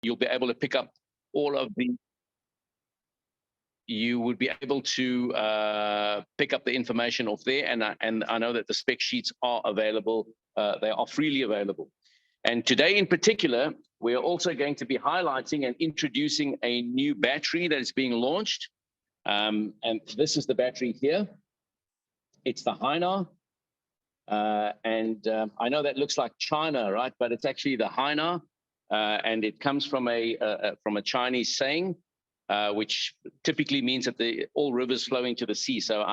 you'll be able to pick up all of the, you would be able to pick up the information off there. And I know that the spec sheets are available. They are freely available. And today in particular, we are also going to be highlighting and introducing a new battery that is being launched. And this is the battery here. It's the Hainar. I know that looks like China, right? But it's actually the Hainar. And it comes from a Chinese saying, which typically means that all rivers flowing to the sea. So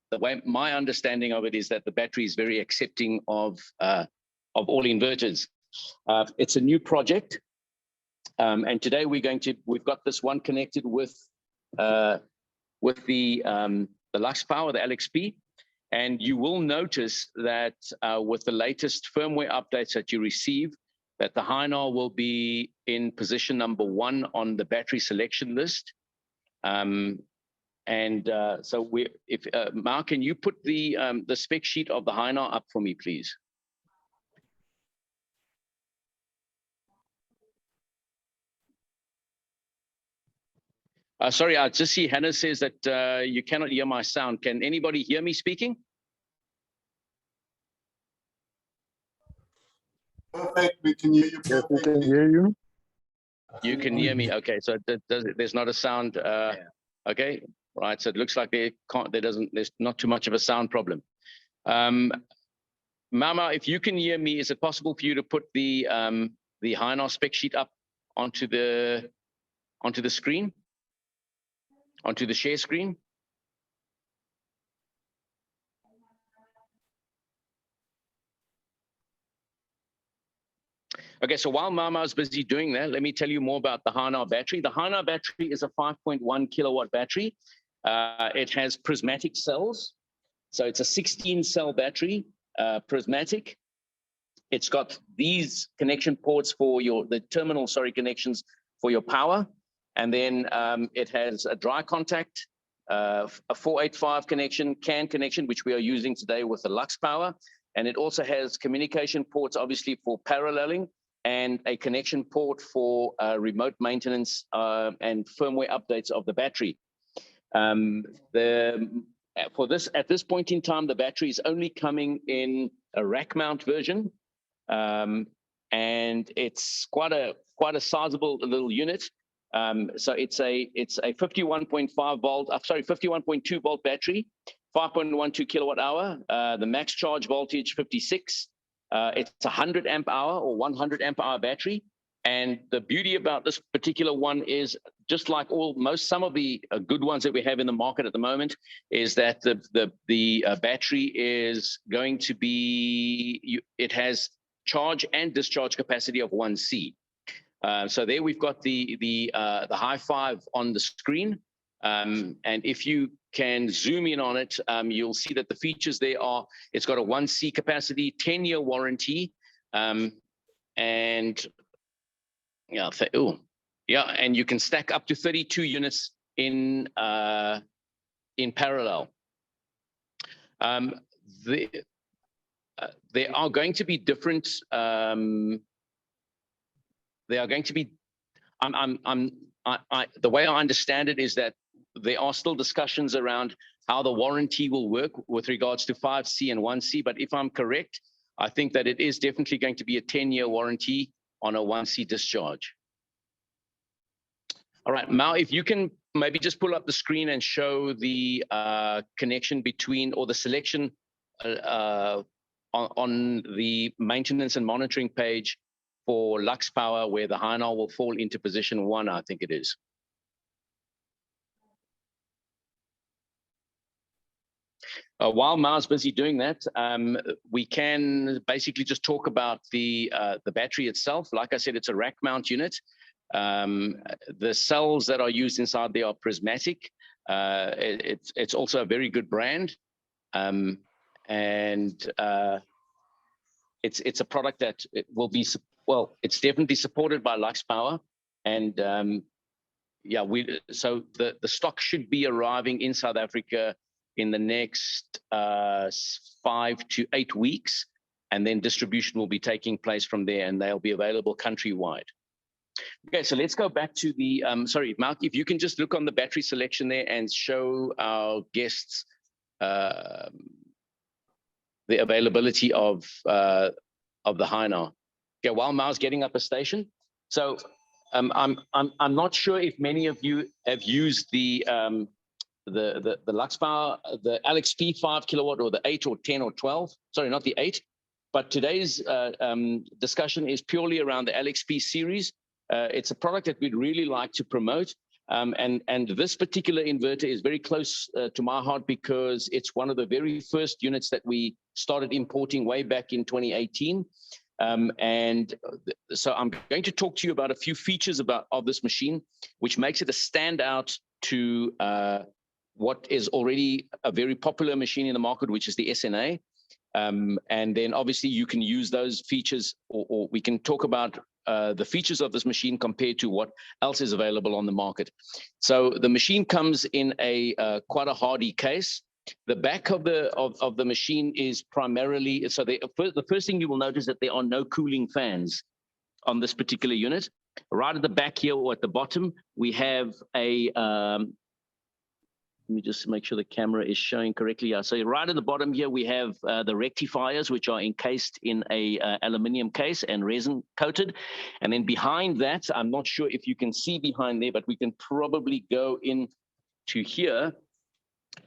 the way my understanding of it is that the battery is very accepting of all inverters. It's a new project, and today we've got this one connected with the Luxpower, the LXP, and you will notice that with the latest firmware updates that you receive, that the Hainar will be in position number 1 on the battery selection list. So Mark, can you put the spec sheet of the Hainar up for me, please? Sorry, I just see Hannah says that you cannot hear my sound. Can anybody hear me speaking? Perfect, we can hear you perfectly. Yes, we can hear you. You can hear me, okay, so there's not a sound, okay, right, so it looks like there's not too much of a sound problem. Mama, if you can hear me, is it possible for you to put the Hainar spec sheet up onto the screen? Onto the share screen? Okay, so while Mama's busy doing that, let me tell you more about the Hainar battery. The Hainar battery is a 5.1 kilowatt battery. It has prismatic cells. So it's a 16-cell battery, prismatic. It's got these connection ports for the terminal, connections for your power. And then it has a dry contact, a 485 connection, CAN connection, which we are using today with the Luxpower. And it also has communication ports, obviously, for paralleling, and a connection port for remote maintenance and firmware updates of the battery. At this point in time, the battery is only coming in a rack mount version, and it's quite a sizable little unit. So it's a 51.5 volt, 51.2 volt battery, 5.12 kilowatt hour. The max charge voltage 56. It's a 100 amp hour or 100 amp hour battery. And the beauty about this particular one is, just like some of the good ones that we have in the market at the moment, is that the battery is going to be, it has charge and discharge capacity of 1C. So there we've got the high five on the screen. And if you can zoom in on it, you'll see that the features there are, it's got a 1C capacity, 10-year warranty, and and you can stack up to 32 units in parallel. There are going to be different. The way I understand it is that there are still discussions around how the warranty will work with regards to 5C and 1C. But if I'm correct, I think that it is definitely going to be a 10-year warranty on a 1C discharge. All right, Mao, if you can maybe just pull up the screen and show the connection between, or the selection on the maintenance and monitoring page for Luxpower, where the Hainar will fall into position 1, I think it is. While Ma's busy doing that, we can basically just talk about the battery itself. Like I said, it's a rack mount unit. The cells that are used inside there are prismatic. It's also a very good brand, and it's a product that will be, well, it's definitely supported by Luxpower, and so the stock should be arriving in South Africa in the next 5 to 8 weeks, and then distribution will be taking place from there, and they'll be available countrywide. Okay, so let's go back to the, sorry, Mark, if you can just look on the battery selection there and show our guests the availability of the Hynar. Okay, while Mao's getting up a station. So I'm not sure if many of you have used the Luxpower, the LXP 5 kilowatt, or the 8 or 10 or 12. Sorry, not the 8. But today's discussion is purely around the LXP series. It's a product that we'd really like to promote. And this particular inverter is very close to my heart because it's one of the very first units that we started importing way back in 2018. So I'm going to talk to you about a few features of this machine, which makes it a standout to what is already a very popular machine in the market, which is the SNA. And then obviously you can use those features, or we can talk about the features of this machine compared to what else is available on the market. So the machine comes in a quite a hardy case. The back of the machine is primarily, so the first thing you will notice that there are no cooling fans on this particular unit. Right at the back here or at the bottom, we have a let me just make sure the camera is showing correctly. Yeah, so right at the bottom here, we have the rectifiers, which are encased in a aluminium case and resin coated. And then behind that, I'm not sure if you can see behind there, but we can probably go in to here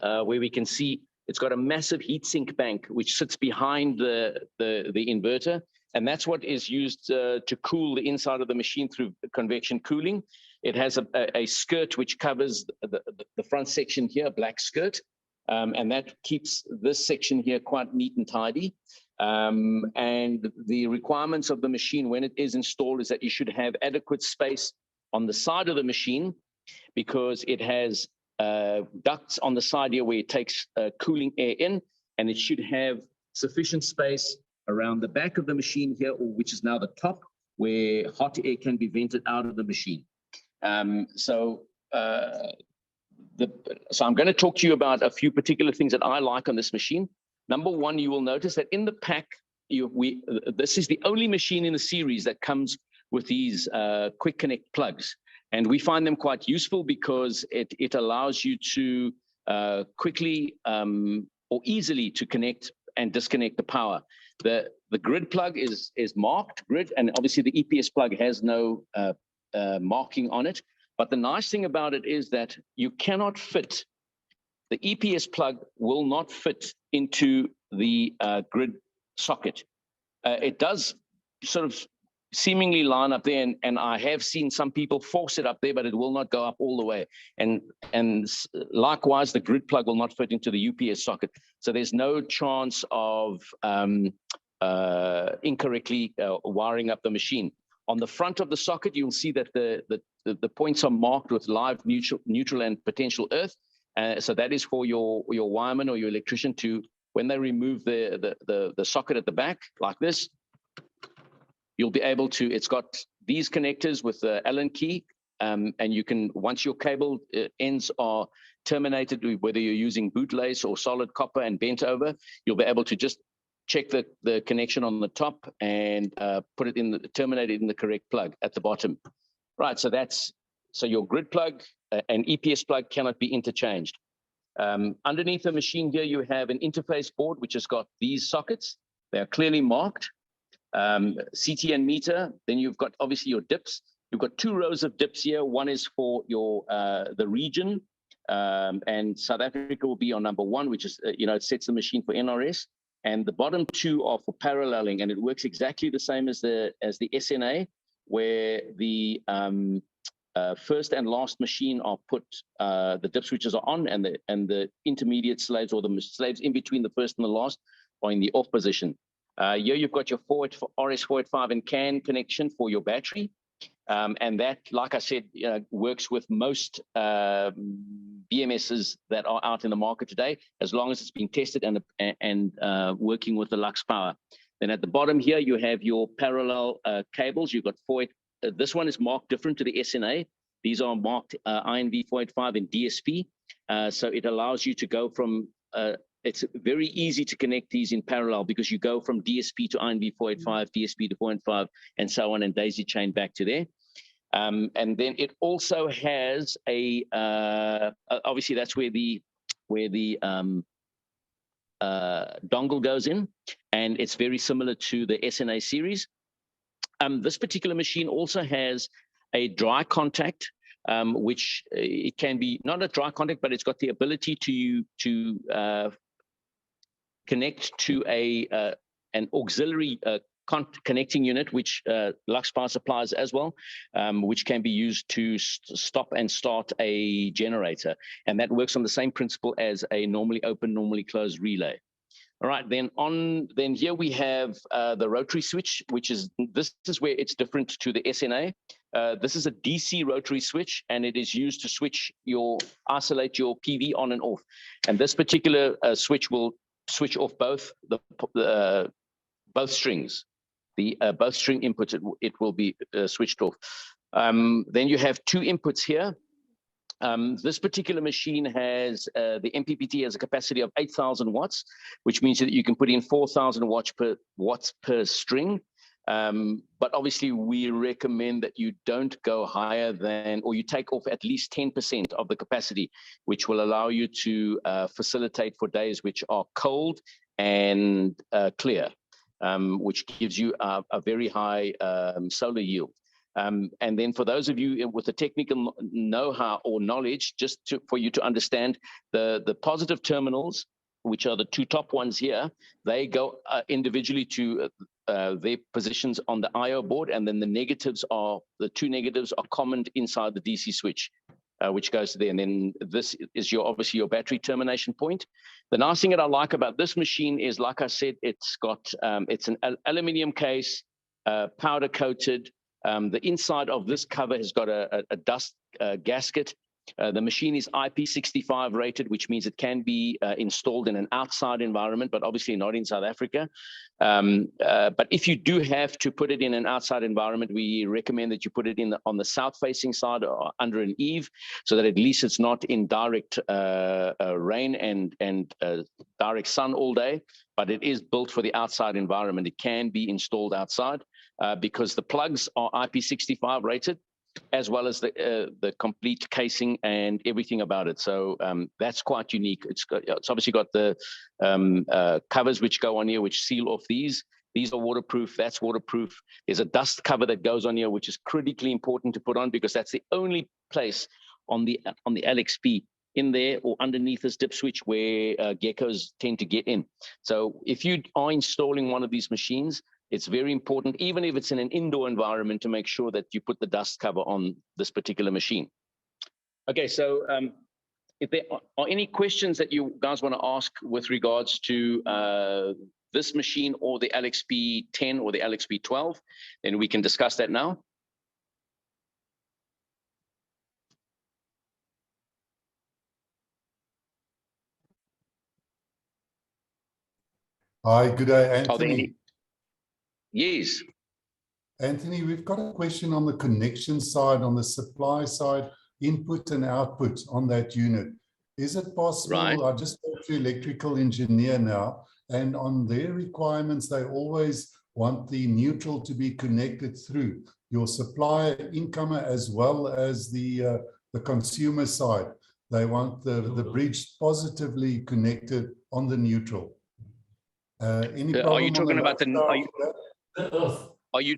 where we can see it's got a massive heatsink bank, which sits behind the inverter. And that's what is used to cool the inside of the machine through convection cooling. It has a skirt which covers the front section here, a black skirt, and that keeps this section here quite neat and tidy. And the requirements of the machine when it is installed is that you should have adequate space on the side of the machine because it has ducts on the side here where it takes cooling air in, and it should have sufficient space around the back of the machine here, which is now the top, where hot air can be vented out of the machine. So I'm going to talk to you about a few particular things that I like on this machine. Number one, you will notice that in the pack, this is the only machine in the series that comes with these quick connect plugs. And we find them quite useful because it allows you to quickly or easily to connect and disconnect the power. The grid plug is marked grid, and obviously the EPS plug has no marking on it. But the nice thing about it is that you cannot fit, the EPS plug will not fit into the grid socket. It does sort of seemingly line up there, and I have seen some people force it up there, but it will not go up all the way. And likewise, the grid plug will not fit into the UPS socket. So there's no chance of incorrectly wiring up the machine. On the front of the socket, you'll see that the points are marked with live, neutral, and potential earth. So that is for your wireman or your electrician to, when they remove the socket at the back, like this, you'll be able to, it's got these connectors with the Allen key, and you can, once your cable ends are terminated, whether you're using bootlace or solid copper and bent over, you'll be able to just check the connection on the top and put it in, terminate it in the correct plug at the bottom. Right, so your grid plug and EPS plug cannot be interchanged. Underneath the machine here, you have an interface board, which has got these sockets. They are clearly marked. CTN meter, then you've got obviously your dips. You've got two rows of dips here. One is for your the region, and South Africa will be on number one, which is, it sets the machine for NRS. And the bottom two are for paralleling, and it works exactly the same as the SNA, where the first and last machine are put, the dip switches are on, and the intermediate slaves, or the slaves in between the first and the last, are in the off position. Here you've got your RS485 and CAN connection for your battery. And that, like I said, works with most BMSs that are out in the market today, as long as it's been tested and working with the Luxpower. Then at the bottom here, you have your parallel cables. You've got this one is marked different to the SNA. These are marked INV 485 and DSP. So it allows you to go from, it's very easy to connect these in parallel because you go from DSP to INV 485, DSP to 485, and so on, and daisy chain back to there. And then it also has a, obviously that's where the dongle goes in, and it's very similar to the SNA series. This particular machine also has a dry contact, which it can be not a dry contact, but it's got the ability to connect to an auxiliary connecting unit, which Luxpower supplies as well, which can be used to stop and start a generator. And that works on the same principle as a normally open, normally closed relay. All right, then here we have the rotary switch, which is, this is where it's different to the SNA. This is a DC rotary switch, and it is used to isolate your PV on and off. And this particular switch will switch off both strings. Both string inputs, it will be switched off. Then you have two inputs here. This particular machine has, the MPPT has a capacity of 8,000 watts, which means that you can put in 4,000 watts per string. But obviously we recommend that you don't go higher than, or you take off at least 10% of the capacity, which will allow you to facilitate for days which are cold and clear, which gives you a very high solar yield. And then for those of you with the technical know-how or knowledge, for you to understand, the positive terminals, which are the two top ones here, they go individually to their positions on the I/O board, and then the two negatives are common inside the DC switch, which goes to there. And then this is obviously your battery termination point. The nice thing that I like about this machine is, like I said, it's an aluminum case, powder coated. The inside of this cover has got a dust gasket. The machine is IP65 rated, which means it can be installed in an outside environment, but obviously not in South Africa. But if you do have to put it in an outside environment, we recommend that you put it on the south-facing side or under an eave, so that at least it's not in direct rain and direct sun all day, but it is built for the outside environment. It can be installed outside because the plugs are IP65 rated, as well as the complete casing and everything about it. So that's quite unique. It's obviously got the covers which go on here, which seal off these. These are waterproof, that's waterproof. There's a dust cover that goes on here, which is critically important to put on, because that's the only place on the LXP in there or underneath this dip switch where geckos tend to get in. So if you are installing one of these machines, it's very important, even if it's in an indoor environment, to make sure that you put the dust cover on this particular machine. Okay, so if there are any questions that you guys want to ask with regards to this machine or the LXP 10 or the LXP 12, then we can discuss that now. Hi, good day, Anthony. Yes. Anthony, we've got a question on the connection side, on the supply side, input and output on that unit. Is it possible, right? I just spoke to electrical engineer now, and on their requirements, they always want the neutral to be connected through your supplier incomer as well as the consumer side. They want the bridge positively connected on the neutral. Any problem? Are you talking about Are you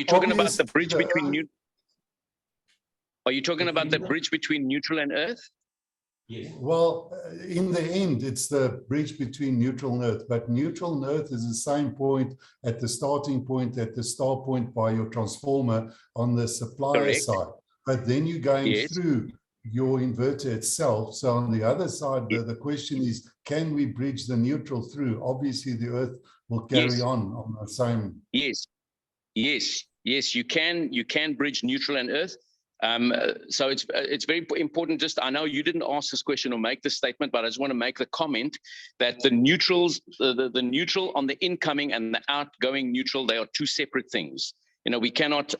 talking about the bridge between Are you talking about the bridge between neutral and earth? Yes. Well, in the end, it's the bridge between neutral and earth, but neutral and earth is the same point at the starting point, at the start point by your transformer on the supplier side. But then you're going through your inverter itself. So on the other side, the question is, can we bridge the neutral through? Obviously, the earth will carry on the same. Yes, you can bridge neutral and earth. So it's very important. I know you didn't ask this question or make this statement, but I just want to make the comment that the neutrals, the neutral on the incoming and the outgoing neutral, they are two separate things. You know, we cannot.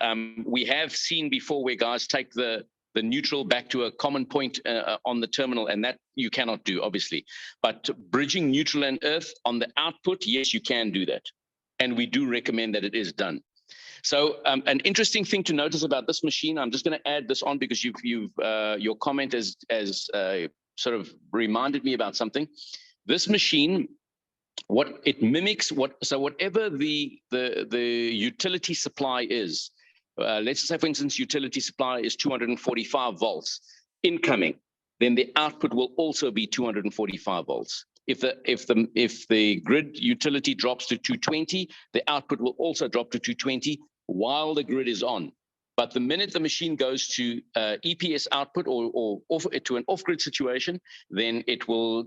We have seen before where guys take the neutral back to a common point on the terminal, and that you cannot do, obviously. But bridging neutral and earth on the output, yes, you can do that, and we do recommend that it is done. So an interesting thing to notice about this machine, I'm just going to add this on because your comment has sort of reminded me about something. This machine, what it mimics, whatever the utility supply is, let's say for instance, utility supply is 245 volts incoming, then the output will also be 245 volts. If the grid utility drops to 220, the output will also drop to 220 while the grid is on. But the minute the machine goes to EPS output or to an off-grid situation, then it will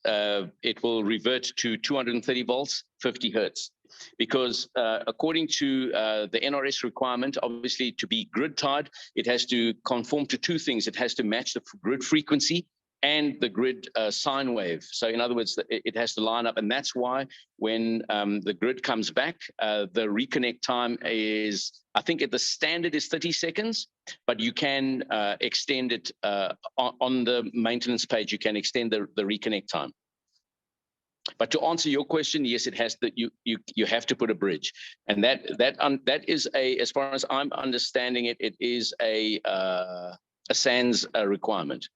revert to 230 volts, 50 hertz. Because according to the NRS requirement, obviously to be grid tied, it has to conform to two things. It has to match the grid frequency and the grid sine wave. So in other words, it has to line up. And that's why when the grid comes back, the reconnect time is, I think the standard is 30 seconds, but you can extend it on the maintenance page. You can extend the reconnect time. But to answer your question, yes, it has that you have to put a bridge, and that is as far as I'm understanding it, it is a SANS requirement.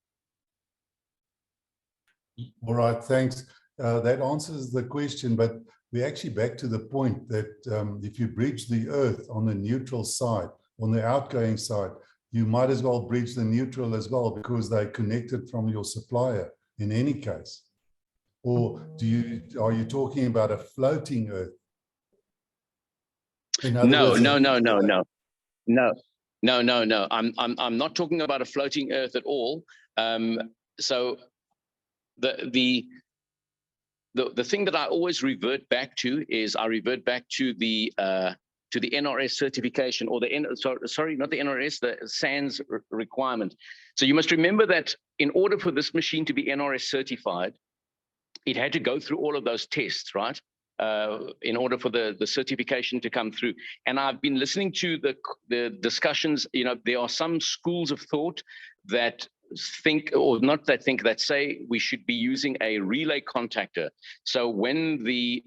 All right, thanks. That answers the question, but we're actually back to the point that if you bridge the earth on the neutral side, on the outgoing side, you might as well bridge the neutral as well because they're connected from your supplier in any case. Or are you talking about a floating earth? No. I'm not talking about a floating earth at all. So the thing that I always revert back to is I revert back to the NRS certification, or sorry, not the NRS, the SANS requirement. So you must remember that in order for this machine to be NRS certified, it had to go through all of those tests, right? In order for the certification to come through. And I've been listening to the discussions. You know, there are some schools of thought that think, or not that think, that say we should be using a relay contactor. So when the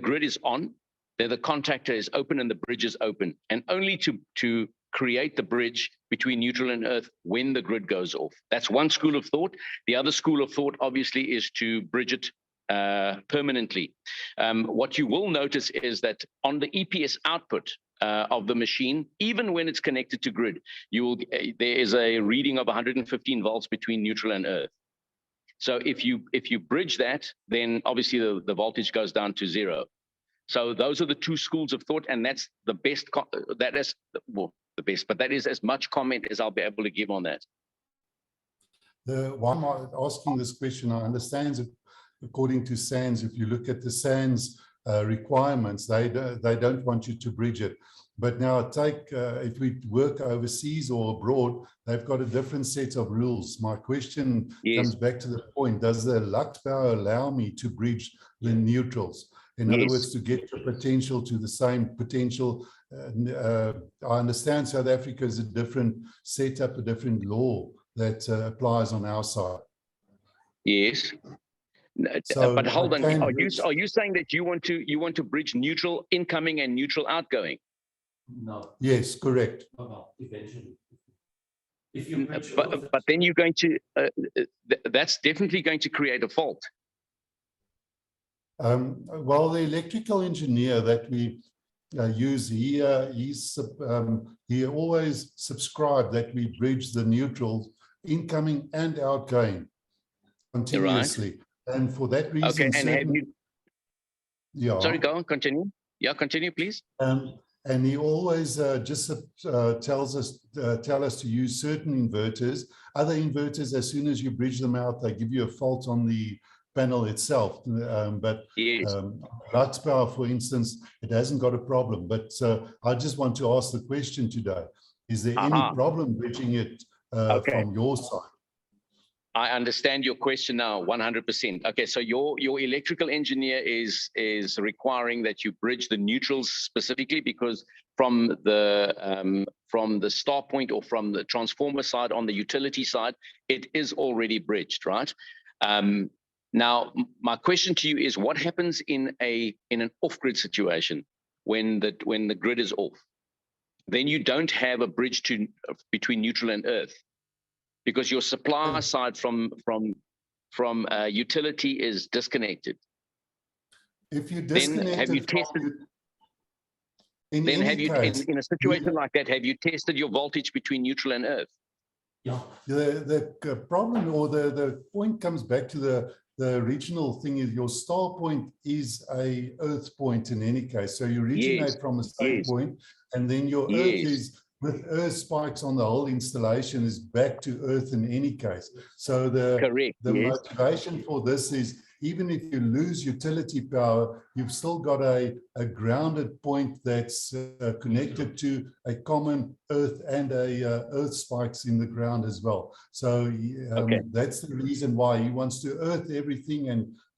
grid is on, then the contactor is open and the bridge is open, and only to create the bridge between neutral and earth when the grid goes off. That's one school of thought. The other school of thought, obviously, is to bridge it permanently. What you will notice is that on the EPS output of the machine, even when it's connected to grid, there is a reading of 115 volts between neutral and earth. So if you bridge that, then obviously the voltage goes down to zero. So those are the two schools of thought, and that's the best. The best, but that is as much comment as I'll be able to give on that. Why am I asking this question? I understand that according to SANS, if you look at the SANS requirements, they don't want you to bridge it. But now if we work overseas or abroad, they've got a different set of rules. My question comes back to the point, does the Luxpower allow me to bridge the neutrals? In other words, to get the potential to the same potential. I understand South Africa is a different setup, a different law that applies on our side. Yes. So, but hold on, are you saying that you want to bridge neutral incoming and neutral outgoing? No. Yes, correct. Eventually. If you but then you're going to that's definitely going to create a fault. Well, the electrical engineer that we use here, he always subscribed that we bridge the neutral incoming and outgoing continuously. Right. And for that reason, okay, and have you... Yeah. Sorry, go on, continue. Yeah, continue, please. And he always just tell us to use certain inverters. Other inverters, as soon as you bridge them out, they give you a fault on the panel itself. But yes. Luxpower, for instance, it hasn't got a problem. But I just want to ask the question today: is there any problem bridging it from your side? I understand your question now, 100%. Okay, so your electrical engineer is requiring that you bridge the neutrals specifically because from the start point or from the transformer side on the utility side, it is already bridged, right? Now, my question to you is, what happens in an off-grid situation? when the grid is off. Then you don't have a bridge between neutral and earth, because your supply side from utility is disconnected. If you disconnect, then have you tested? In a situation like that, have you tested your voltage between neutral and earth? Yeah. The problem, or the point, comes back to the original thing is your start point is a earth point in any case. So you originate from a state point, and then your earth is, with earth spikes on the whole installation, is back to earth in any case. So the motivation for this is, even if you lose utility power, you've still got a grounded point that's connected to a common earth and earth spikes in the ground as well. So that's the reason why he wants to earth everything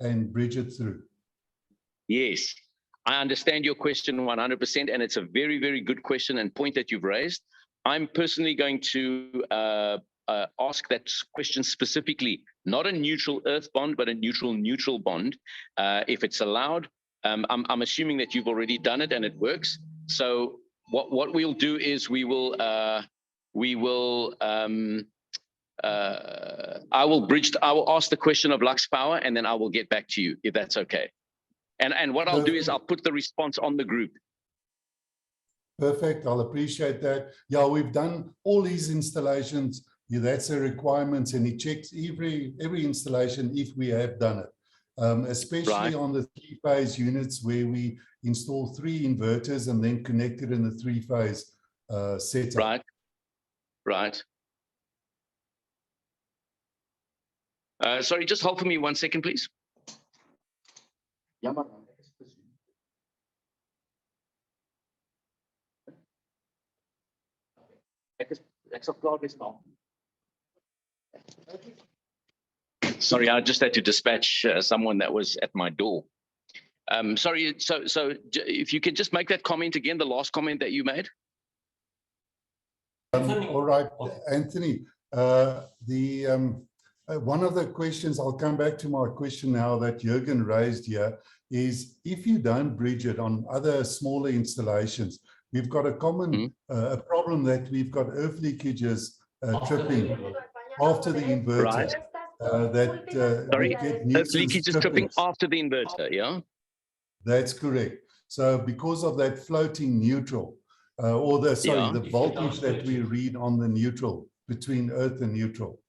and bridge it through. Yes, I understand your question 100%, and it's a very, very good question and point that you've raised. I'm personally going to ask that question specifically, not a neutral earth bond, but a neutral bond, if it's allowed. I'm assuming that you've already done it and it works. So what we'll do is I will ask the question of Luxpower, and then I will get back to you, if that's okay. And what I'll do is I'll put the response on the group. Perfect. I'll appreciate that. Yeah, we've done all these installations. Yeah, that's a requirement, and he checks every installation if we have done it, especially on the 3-phase units where we install 3 inverters and then connect it in the 3-phase setup. Right. Sorry, just hold for me 1 second, please. Sorry, I just had to dispatch someone that was at my door. Sorry, so if you could just make that comment again, the last comment that you made. All right, Anthony. One of the questions, I'll come back to my question now, that Jürgen raised here, is if you don't bridge it on other smaller installations, we've got a common problem that we've got earth leakages tripping after the inverter. Sorry, earth leakage is tripping after the inverter, yeah? That's correct. So because of that floating neutral, or the voltage that we read on the neutral, between earth and neutral.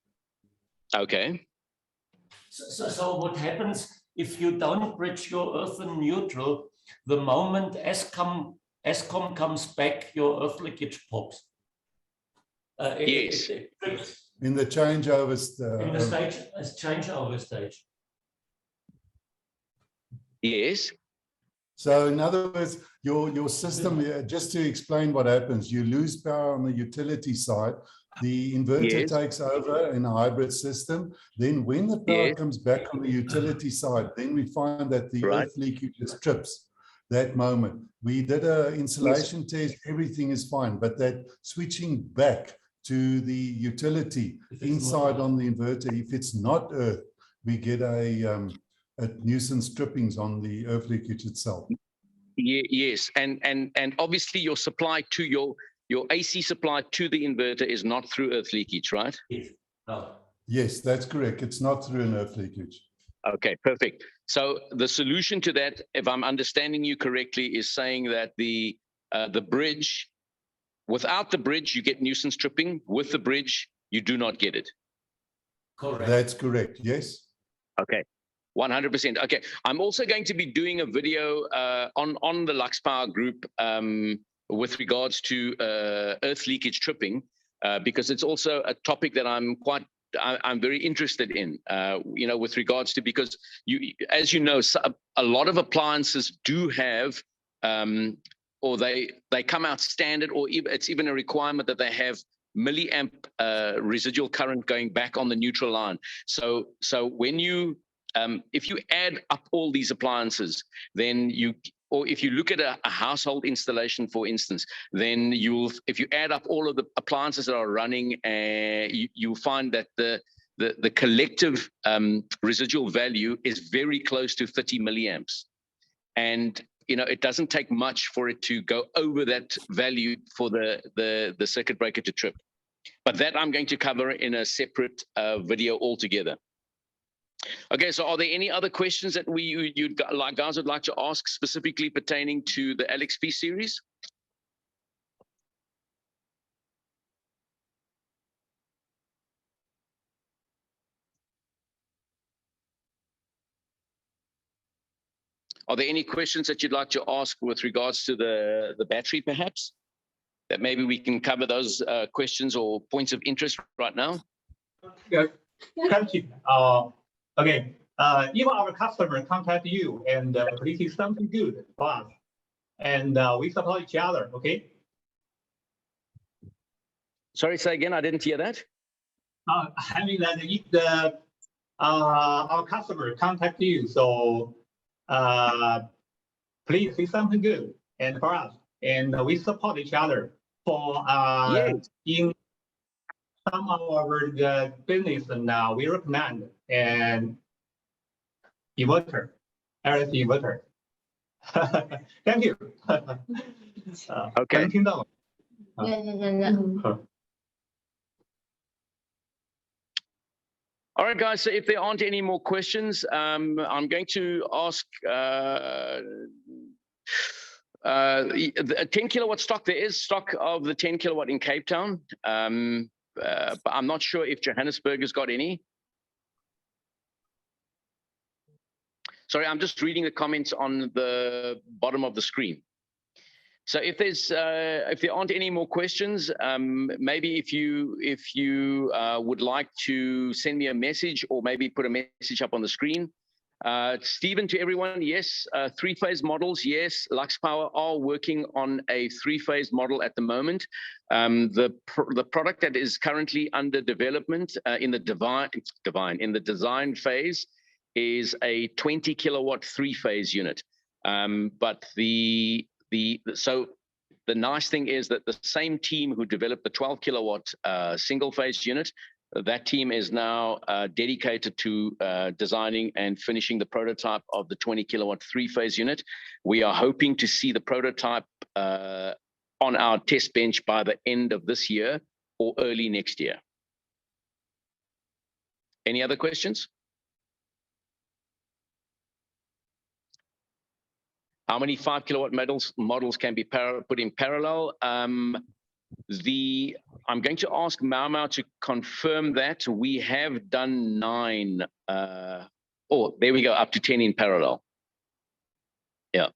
Okay. So what happens if you don't bridge your earth and neutral? The moment Eskom comes back, your earth leakage pops. Yes. In the changeover stage. Yes. So in other words, your system, just to explain what happens, you lose power on the utility side. The inverter takes over in a hybrid system. Then when the power comes back on the utility side, then we find that the earth leakage trips that moment. We did an insulation test, everything is fine, but that switching back to the utility inside on the inverter, if it's not earth, we get a nuisance trippings on the earth leakage itself. Yes, and obviously your supply to your AC supply to the inverter is not through earth leakage, right? Yes. No. Yes, that's correct. It's not through an earth leakage. Okay, perfect. So the solution to that, if I'm understanding you correctly, is saying that the bridge, without the bridge, you get nuisance tripping. With the bridge, you do not get it. Correct. That's correct. Yes. Okay. 100%. Okay. I'm also going to be doing a video on the Luxpower group with regards to earth leakage tripping, because it's also a topic that I'm very interested in, with regards to, because as you know, a lot of appliances do have, or they come out standard, or it's even a requirement that they have milliamp residual current going back on the neutral line. So when you if you add up all these appliances, then or if you look at a household installation, for instance, then if you add up all of the appliances that are running, you'll find that the collective residual value is very close to 30 milliamps. And it doesn't take much for it to go over that value for the circuit breaker to trip. But that I'm going to cover in a separate video altogether. Okay, so are there any other questions that guys would like to ask specifically pertaining to the LXP series? Are there any questions that you'd like to ask with regards to the battery, perhaps? That maybe we can cover those questions or points of interest right now? Yeah, question. Okay, if our customer contact you and this is something good for us, and we support each other, okay? Sorry, say again, I didn't hear that. I mean that if our customer contact you, so please say something good and for us, and we support each other for Yes. in some of our business, and we recommend and inverter, RS inverter. Thank you. Okay. All right, guys, so if there aren't any more questions, I'm going to ask the 10 kilowatt stock. There is stock of the 10 kilowatt in Cape Town, but I'm not sure if Johannesburg has got any. Sorry, I'm just reading the comments on the bottom of the screen. So if there aren't any more questions, maybe if you would like to send me a message or maybe put a message up on the screen. Stephen, to everyone, yes, three-phase models, yes, Luxpower are working on a three-phase model at the moment. The product that is currently under development in the design phase is a 20 kilowatt three-phase unit. But so the nice thing is that the same team who developed the 12 kilowatt single phase unit, that team is now dedicated to designing and finishing the prototype of the 20 kilowatt three phase unit. We are hoping to see the prototype on our test bench by the end of this year or early next year. Any other questions? How many 5 kilowatt models can be put in parallel? I'm going to ask Mau to confirm that. We have done 9. Oh, there we go, up to 10 in parallel. Yeah.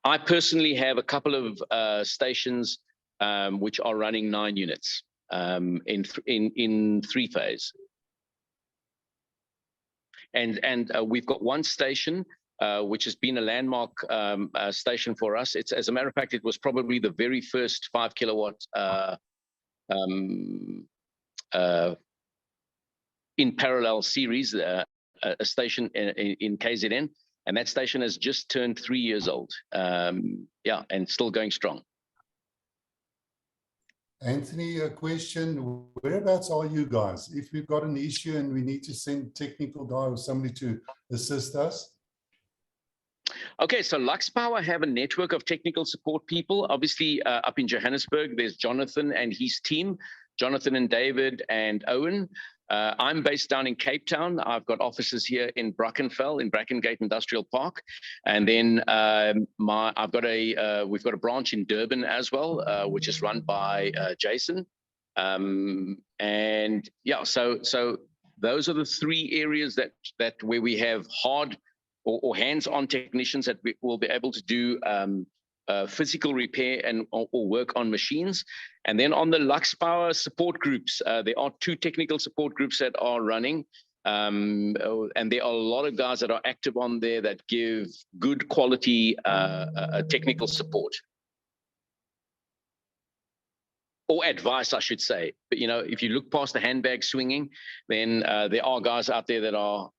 I personally have a couple of stations which are running 9 units in three phase. And we've got one station which has been a landmark station for us. It's, as a matter of fact, it was probably the very first 5 kilowatt in parallel series, a station in KZN, and that station has just turned 3 years old. Yeah, and still going strong. Anthony, a question. Whereabouts are you guys? If we've got an issue and we need to send technical guy or somebody to assist us? Okay, so Luxpower have a network of technical support people. Obviously, up in Johannesburg, there's Jonathan and his team, Jonathan and David and Owen. I'm based down in Cape Town. I've got offices here in Brackenfell, in Brackengate Industrial Park, and then we've got a branch in Durban as well, which is run by Jason. And yeah, so those are the 3 areas that where we have hard or hands-on technicians that we will be able to do physical repair and or work on machines. And then on the Luxpower support groups, there are 2 technical support groups that are running. And there are a lot of guys that are active on there that give good quality technical support. Or advice, I should say. But, you know, if you look past the handbag swinging, then there are guys out there that are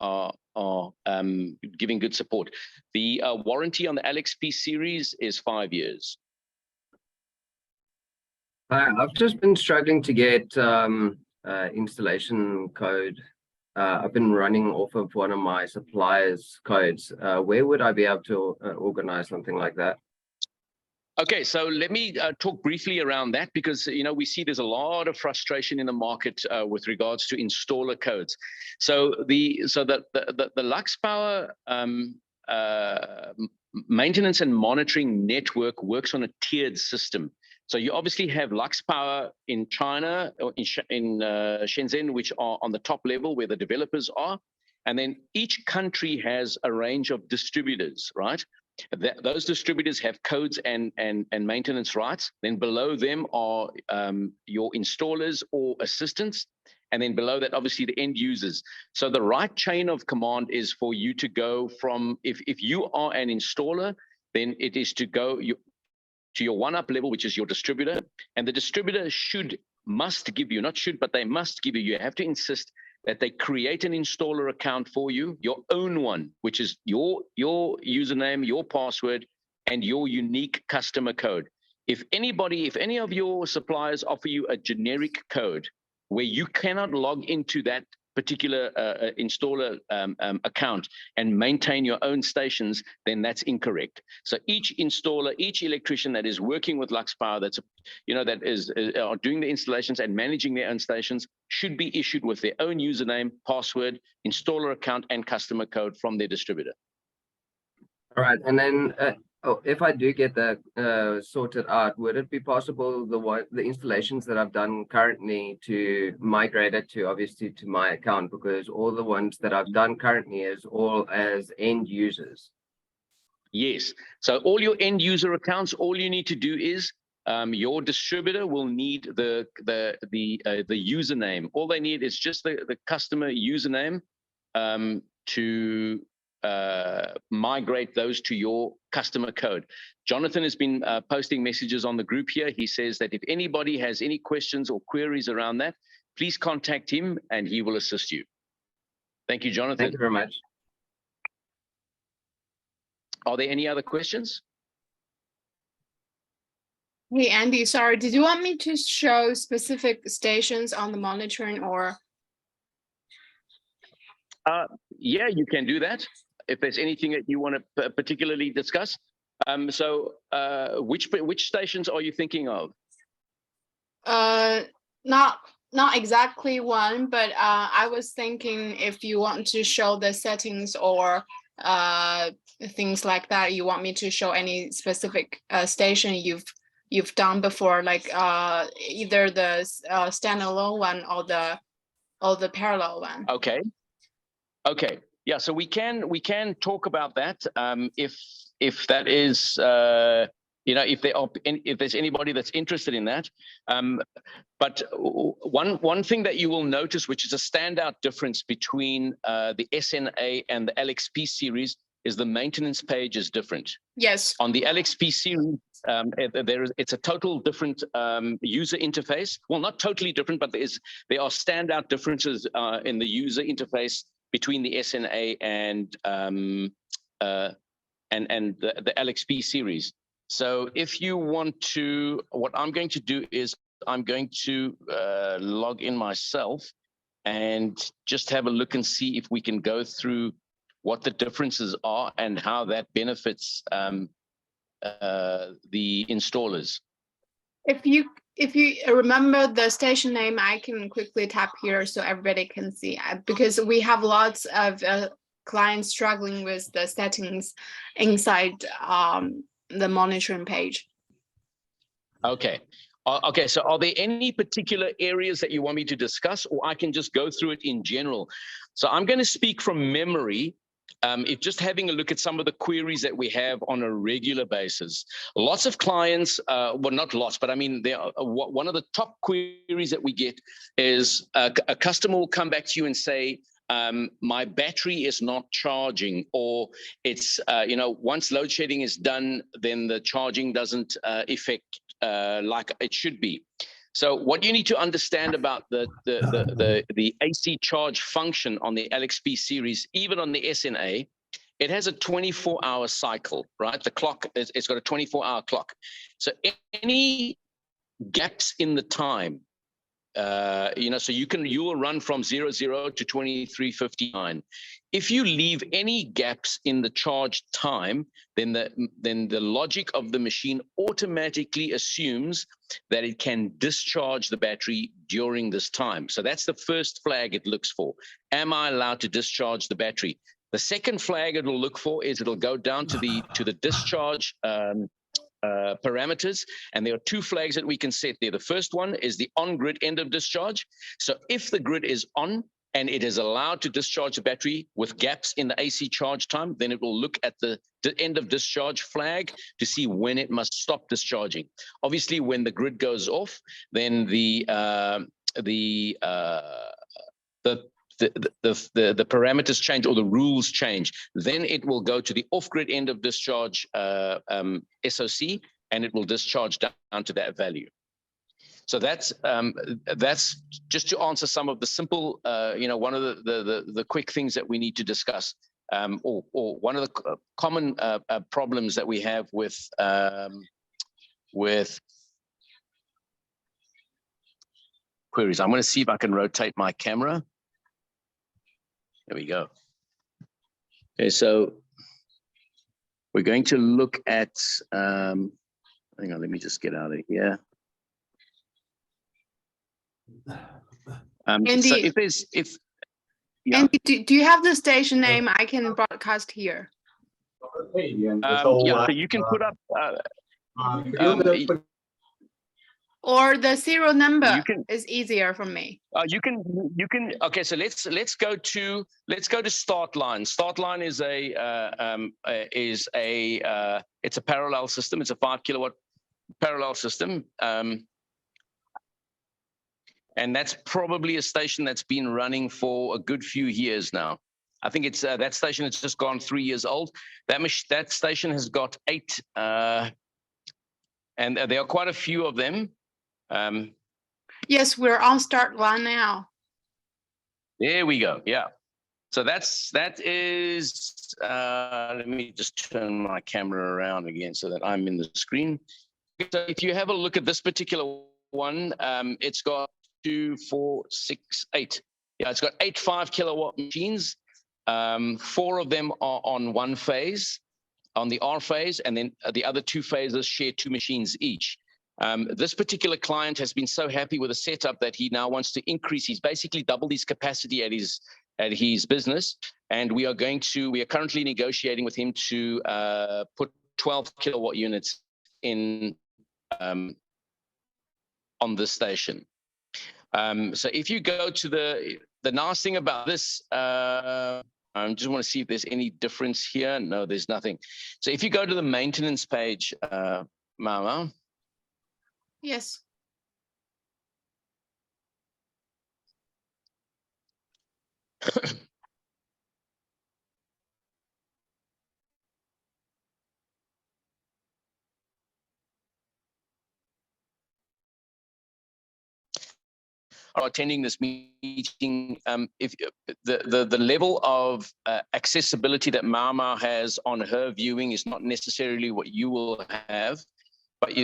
giving good support. The warranty on the LXP series is 5 years. I've just been struggling to get installation code I've been running off of one of my suppliers' codes. Where would I be able to organize something like that? Okay, so let me talk briefly around that, because we see there's a lot of frustration in the market with regards to installer codes. So the Luxpower maintenance and monitoring network works on a tiered system. So you obviously have Luxpower in China, or in Shenzhen, which are on the top level where the developers are, and then each country has a range of distributors, right? Those distributors have codes and maintenance rights. Then below them are your installers or assistants. And then below that, obviously, the end users. So the right chain of command is for you to go from, if you are an installer, then it is to go to your one-up level, which is your distributor. And the distributor must give you, not should, but they must give you, you have to insist that they create an installer account for you, your own one, which is your username, your password, and your unique customer code. If any of your suppliers offer you a generic code where you cannot log into that particular installer account and maintain your own stations, then that's incorrect. So each installer, each electrician that is working with Luxpower, are doing the installations and managing their own stations, should be issued with their own username, password, installer account, and customer code from their distributor. All right, and then if I do get that sorted out, would it be possible the installations that I've done currently to migrate it to obviously to my account, because all the ones that I've done currently is all as end users? Yes. So all your end user accounts, all you need to do is your distributor will need the username. All they need is just the customer username to migrate those to your customer code. Jonathan has been posting messages on the group here. He says that if anybody has any questions or queries around that, please contact him and he will assist you. Thank you, Jonathan. Thank you very much. Are there any other questions? Hey, Andy, sorry, did you want me to show specific stations on the monitoring, or? Yeah, you can do that if there's anything that you want to particularly discuss. Which stations are you thinking of? Not exactly one, but I was thinking if you want to show the settings or things like that, you want me to show any specific station you've done before, like either the standalone one or the parallel one. Okay. Yeah, so we can talk about that if that is if there's anybody that's interested in that. But one thing that you will notice, which is a standout difference between the SNA and the LXP series, is the maintenance page is different. Yes. On the LXP series, it's a total different user interface. Well, not totally different, but there are standout differences in the user interface between the SNA and the LXP series. So if you want to, what I'm going to do is I'm going to log in myself and just have a look and see if we can go through what the differences are and how that benefits the installers. If you remember the station name, I can quickly tap here so everybody can see, because we have lots of clients struggling with the settings inside the monitoring page. Okay. So are there any particular areas that you want me to discuss, or I can just go through it in general? So I'm going to speak from memory. If just having a look at some of the queries that we have on a regular basis, lots of clients, well, not lots, but I mean, one of the top queries that we get is a customer will come back to you and say, my battery is not charging, or it's, once load shedding is done, then the charging doesn't affect like it should be. So what you need to understand about the AC charge function on the LXP series, even on the SNA, it has a 24-hour cycle, right? The clock, it's got a 24-hour clock. So any gaps in the time so you will run from 00 to 2359. If you leave any gaps in the charge time, then the logic of the machine automatically assumes that it can discharge the battery during this time. So that's the first flag it looks for. Am I allowed to discharge the battery? The second flag it will look for is it'll go down to the discharge parameters, and there are two flags that we can set there. The first one is the on-grid end of discharge. So if the grid is on and it is allowed to discharge the battery with gaps in the AC charge time, then it will look at the end of discharge flag to see when it must stop discharging. Obviously, when the grid goes off, then the parameters change or the rules change. Then it will go to the off-grid end of discharge SOC, and it will discharge down to that value. So that's just to answer some of the simple, one of the quick things that we need to discuss, or one of the common problems that we have with queries. I'm going to see if I can rotate my camera. There we go. Okay, so we're going to look at, hang on, let me just get out of here. Andy, so yeah. Andy, do you have the station name I can broadcast here? So you can put up, or the serial number is easier for me. you can. Okay, so let's go to start line. Start line is it's a parallel system. It's a 5 kilowatt parallel system, and that's probably a station that's been running for a good few years now. I think it's that station has just gone 3 years old. That station has got 8, and there are quite a few of them. Yes, we're on start line now. There we go. Yeah. So that is. Let me just turn my camera around again so that I'm in the screen. So if you have a look at this particular one, it's got 2, 4, 6, 8. Yeah, it's got 8 5 kilowatt machines. 4 of them are on one phase, on the R phase, and then the other 2 phases share 2 machines each. This particular client has been so happy with the setup that he now wants to increase. He's basically doubled his capacity at his business, and we are currently negotiating with him to put 12 kilowatt units in on this station. So if you go to the nice thing about this, I just want to see if there's any difference here. No, there's nothing. So if you go to the maintenance page, Mama. Yes. Are attending this meeting, if the level of accessibility that Mama has on her viewing is not necessarily what you will have, but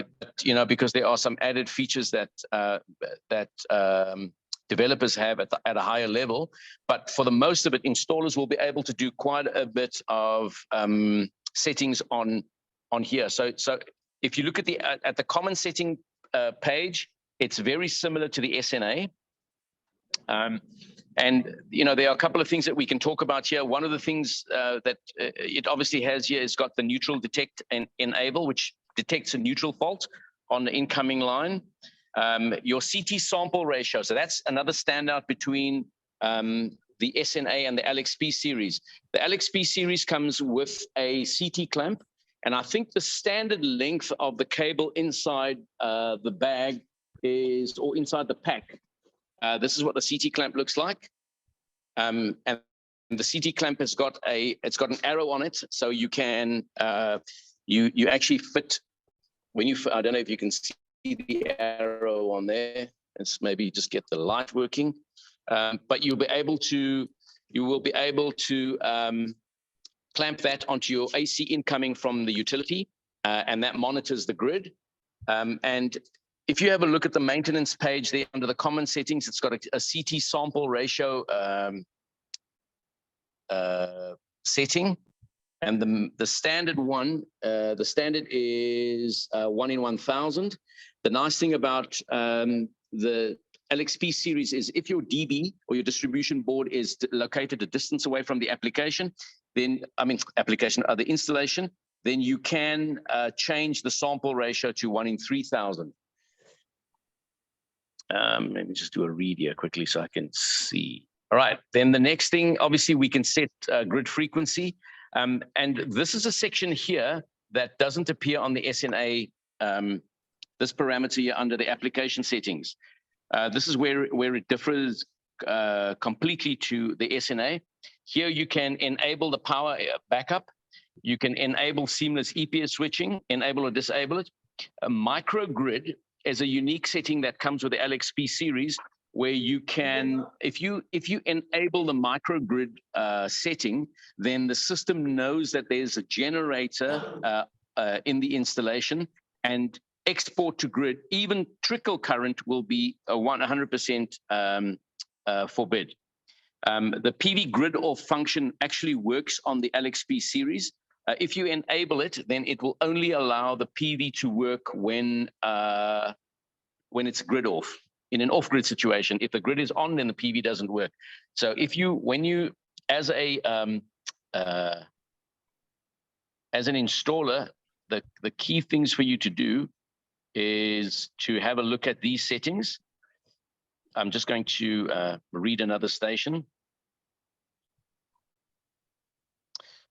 because there are some added features that developers have at a higher level. But for the most of it, installers will be able to do quite a bit of settings on here. So if you look at the common setting page, it's very similar to the SNA. And there are a couple of things that we can talk about here. One of the things that it obviously has here is got the neutral detect and enable, which detects a neutral fault on the incoming line. Your CT sample ratio, so that's another standout between the SNA and the LXP series. The LXP series comes with a CT clamp, and I think the standard length of the cable inside the bag or inside the pack. This is what the CT clamp looks like, and the CT clamp has got it's got an arrow on it, so you can you actually fit when you. I don't know if you can see the arrow on there. Let's maybe just get the light working, but you will be able to clamp that onto your AC incoming from the utility, and that monitors the grid, and if you have a look at the maintenance page there under the common settings, it's got a CT sample ratio setting. And the standard one, the standard is 1 in 1,000. The nice thing about the LXP series is if your DB or your distribution board is located a distance away from the application, then, the installation, then you can change the sample ratio to 1 in 3,000. Let me just do a read here quickly so I can see. All right, then the next thing, obviously we can set grid frequency. And this is a section here that doesn't appear on the SNA, this parameter here under the application settings. This is where it differs completely to the SNA. Here you can enable the power backup. You can enable seamless EPS switching, enable or disable it. A microgrid is a unique setting that comes with the LXP series, where you can, if you enable the microgrid setting, then the system knows that there's a generator in the installation, and export to grid, even trickle current, will be 100% forbid. The PV grid off function actually works on the LXP series. If you enable it, then it will only allow the PV to work when it's grid off. In an off-grid situation, if the grid is on, then the PV doesn't work. So when you, as an installer, the key things for you to do is to have a look at these settings. I'm just going to read another station.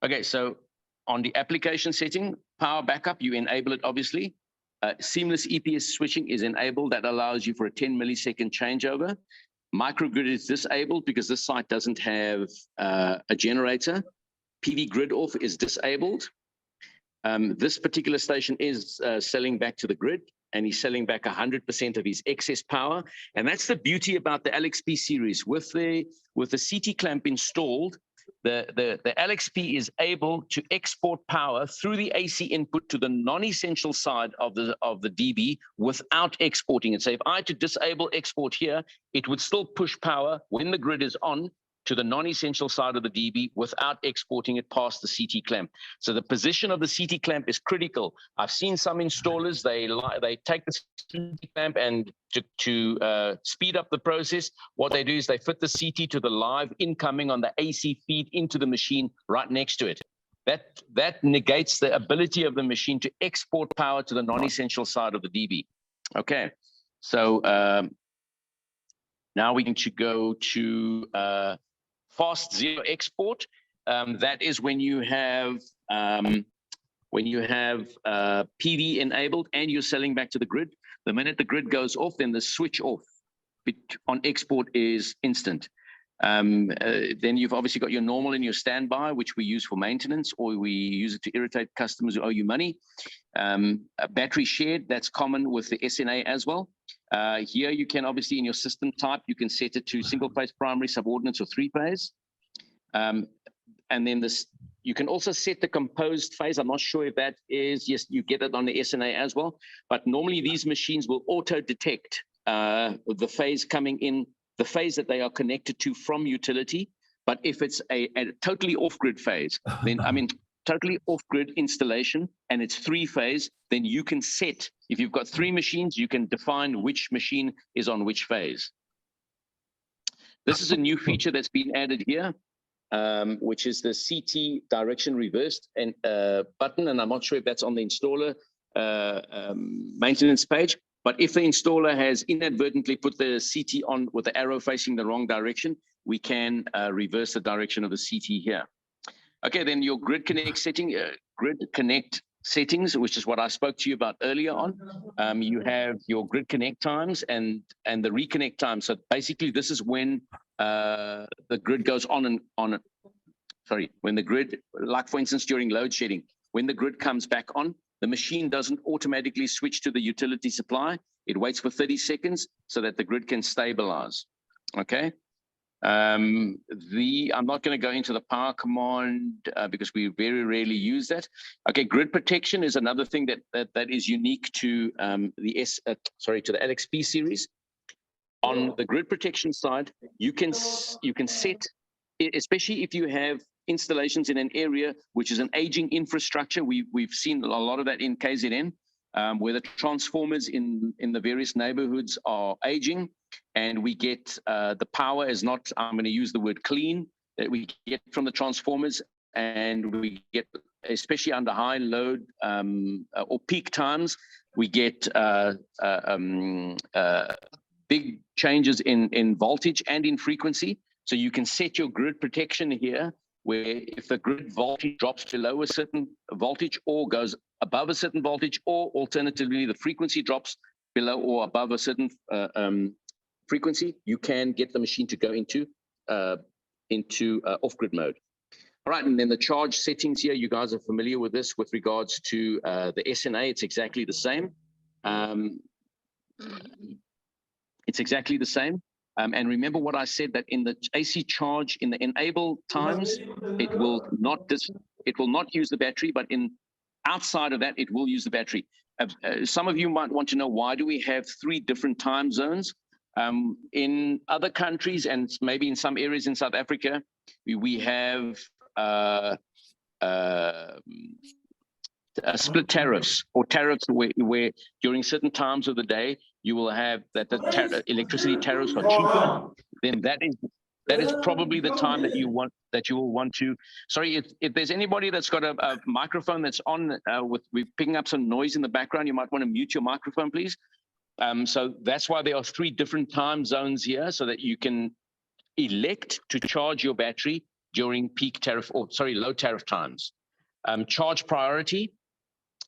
Okay, so on the application setting, power backup, you enable it, obviously. Seamless EPS switching is enabled. That allows you for a 10 millisecond changeover. Microgrid is disabled because this site doesn't have a generator. PV grid off is disabled. This particular station is selling back to the grid, and he's selling back 100% of his excess power. And that's the beauty about the LXP series. With the CT clamp installed, the LXP is able to export power through the AC input to the non-essential side of the DB without exporting it. So if I had to disable export here, it would still push power when the grid is on to the non-essential side of the DB without exporting it past the CT clamp. So the position of the CT clamp is critical. I've seen some installers, they take the CT clamp, and to speed up the process, what they do is they fit the CT to the live incoming on the AC feed into the machine right next to it. That negates the ability of the machine to export power to the non-essential side of the DB. Okay, so now we're going to go to fast zero export. That is when you have PV enabled and you're selling back to the grid. The minute the grid goes off, then the switch off on export is instant. Then you've obviously got your normal and your standby, which we use for maintenance, or we use it to irritate customers who owe you money. A battery shared, that's common with the SNA as well. Here you can obviously, in your system type, you can set it to single phase primary, subordinates, or 3-phase. And then you can also set the composed phase. I'm not sure if that is, yes, you get it on the SNA as well. But normally these machines will auto detect the phase coming in, the phase that they are connected to from utility. But if it's a totally off-grid phase, then totally off-grid installation and it's 3-phase, then you can set, if you've got 3 machines, you can define which machine is on which phase. This is a new feature that's been added here, which is the CT direction reversed and button, and I'm not sure if that's on the installer maintenance page, but if the installer has inadvertently put the CT on with the arrow facing the wrong direction, we can reverse the direction of the CT here. Okay, then your grid connect setting, grid connect settings, which is what I spoke to you about earlier on. You have your grid connect times and the reconnect time. So basically, this is when the grid goes on and on. Sorry, when the grid, like for instance, during load shedding, when the grid comes back on, the machine doesn't automatically switch to the utility supply. It waits for 30 seconds so that the grid can stabilize. Okay. I'm not going to go into the power command because we very rarely use that. Okay, grid protection is another thing that is unique to to the LXP series. On the grid protection side, you can set, especially if you have installations in an area which is an aging infrastructure. We've seen a lot of that in KZN, where the transformers in the various neighborhoods are aging, and we get the power is not, I'm going to use the word clean, that we get from the transformers, and we get, especially under high load or peak times, we get big changes in voltage and in frequency. So you can set your grid protection here, where if the grid voltage drops below a certain voltage or goes above a certain voltage, or alternatively the frequency drops below or above a certain frequency, you can get the machine to go into off-grid mode. All right, and then the charge settings here, you guys are familiar with this with regards to the SNA. It's exactly the same. It's exactly the same. And remember what I said, that in the AC charge, in the enable times, it will not use the battery, but outside of that, it will use the battery. Some of you might want to know, why do we have 3 different time zones? In other countries, and maybe in some areas in South Africa, we have split tariffs, or tariffs where during certain times of the day you will have that the electricity tariffs are cheaper. Then that is probably the time that you will want to. Sorry, if there's anybody that's got a microphone that's on we're picking up some noise in the background, you might want to mute your microphone, please. So that's why there are 3 different time zones here, so that you can elect to charge your battery during peak tariff, or sorry, low tariff times. Charge priority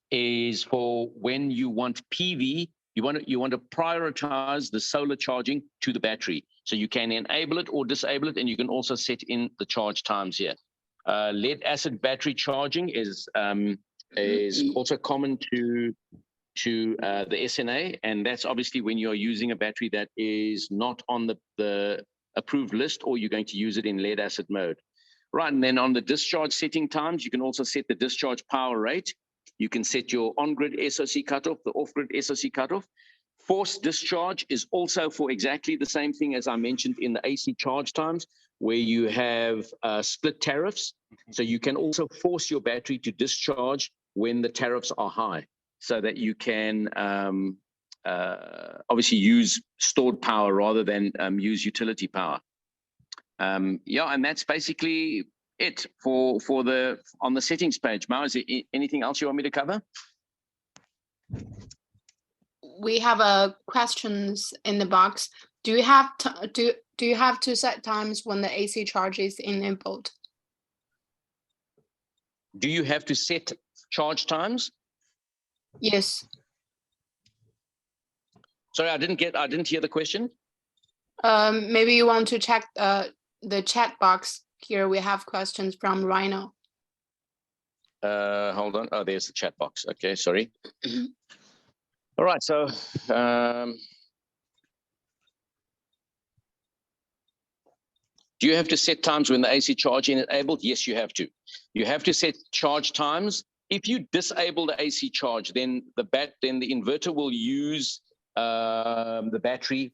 is for when you want PV, you want to prioritize the solar charging to the battery. So you can enable it or disable it, and you can also set in the charge times here. Lead acid battery charging is also common to the SNA, and that's obviously when you're using a battery that is not on the approved list, or you're going to use it in lead acid mode. Right, and then on the discharge setting times, you can also set the discharge power rate. You can set your on-grid SOC cutoff, the off-grid SOC cutoff. Forced discharge is also for exactly the same thing as I mentioned in the AC charge times, where you have split tariffs. So you can also force your battery to discharge when the tariffs are high, so that you can obviously use stored power rather than use utility power. Yeah, and that's basically it for on the settings page. Mao, is there anything else you want me to cover? We have questions in the box. Do you have to set times when the AC charge is enabled? Do you have to set charge times? Yes. Sorry, I didn't hear the question. Maybe you want to check the chat box. Here we have questions from Rhino. Hold on. Oh, there's the chat box. Okay, sorry. All right, so do you have to set times when the AC charging is enabled? Yes, you have to. You have to set charge times. If you disable the AC charge, then the inverter will use the battery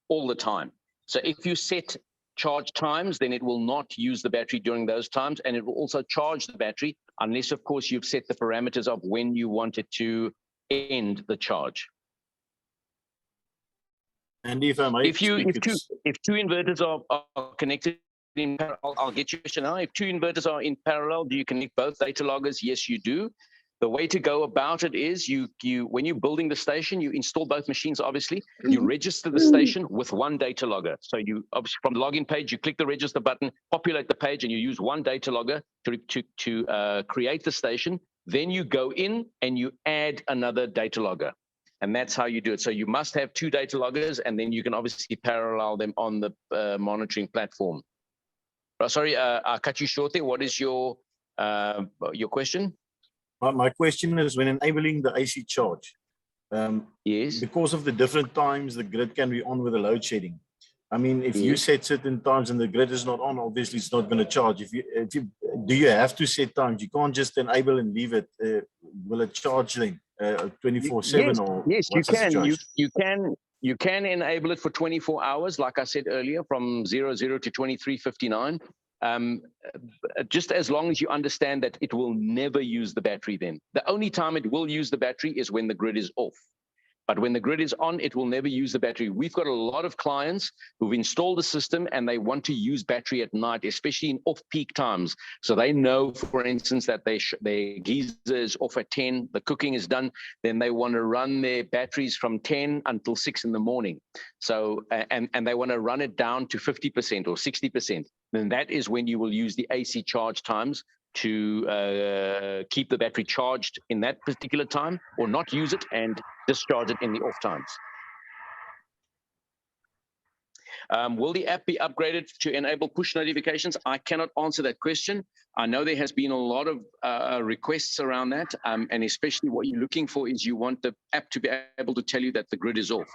all the time. So if you set charge times, then it will not use the battery during those times, and it will also charge the battery, unless of course you've set the parameters of when you want it to end the charge. And if I might, if two inverters are connected in parallel, I'll get you a question now. If 2 inverters are in parallel, do you connect both data loggers? Yes, you do. The way to go about it is when you're building the station, you install both machines, obviously. You register the station with 1 data logger. So you obviously from the login page, you click the register button, populate the page, and you use 1 data logger to create the station. Then you go in and you add another data logger. And that's how you do it. So you must have 2 data loggers, and then you can obviously parallel them on the monitoring platform. Sorry, I cut you short there. What is your question? My question is, when enabling the AC charge, yes, because of the different times the grid can be on with the load shedding, I mean, if you set certain times and the grid is not on, obviously it's not going to charge. If you do, you have to set times. You can't just enable and leave it. Will it charge then 24/7 or yes, you what's the can. situation? You can enable it for 24 hours, like I said earlier, from 00 to 23:59. Just as long as you understand that it will never use the battery. Then the only time it will use the battery is when the grid is off. But when the grid is on, it will never use the battery. We've got a lot of clients who've installed the system and they want to use battery at night, especially in off-peak times. So they know, for instance, that their geyser is off at 10, the cooking is done, then they want to run their batteries from 10 until 6 in the morning. So, and they want to run it down to 50% or 60%. Then that is when you will use the AC charge times to keep the battery charged in that particular time, or not use it and discharge it in the off times. Will the app be upgraded to enable push notifications? I cannot answer that question. I know there has been a lot of requests around that, and especially what you're looking for is you want the app to be able to tell you that the grid is off.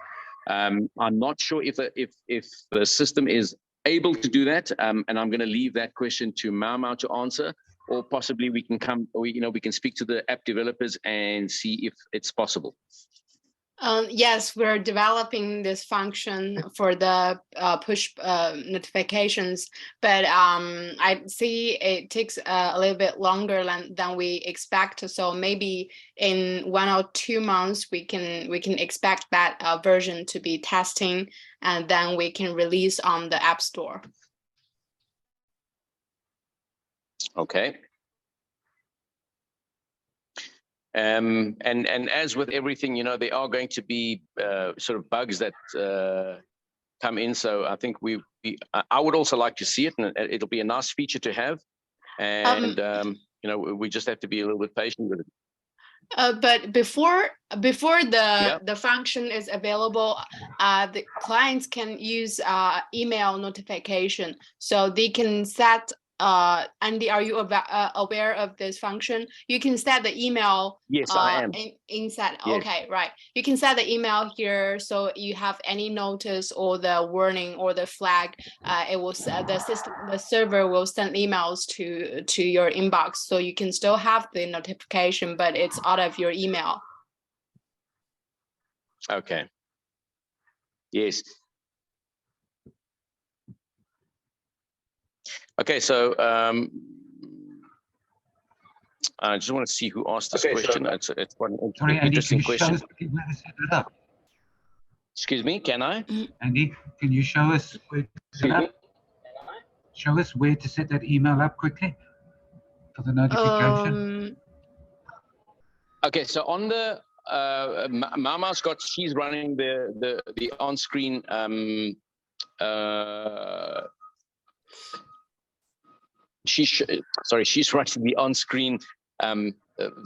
I'm not sure if the system is able to do that, and I'm going to leave that question to Mau to answer. Or possibly we can we can speak to the app developers and see if it's possible. Yes, we're developing this function for the push notifications, but I see it takes a little bit longer than we expect. So maybe in 1 or 2 months we can expect that version to be testing, and then we can release on the App Store. Okay. And as with everything, there are going to be sort of bugs that come in. So I think I would also like to see it, and it'll be a nice feature to have. And we just have to be a little bit patient with it. But before the function is available, the clients can use email notification, so they can set. Andy, are you aware of this function? You can set the email. Yes, I am. Inside. Yes. Okay, right. You can set the email here, so you have any notice or the warning or the flag. It will the server will send emails to your inbox, so you can still have the notification, but it's out of your email. Okay. Yes. Okay, so I just want to see who asked this question. It's quite an interesting question. Excuse me, can I? Andy, can you show us where to set up? Show us where to set that email up quickly for the notification. Okay, so on the Mama's she's running the on-screen she's writing the on-screen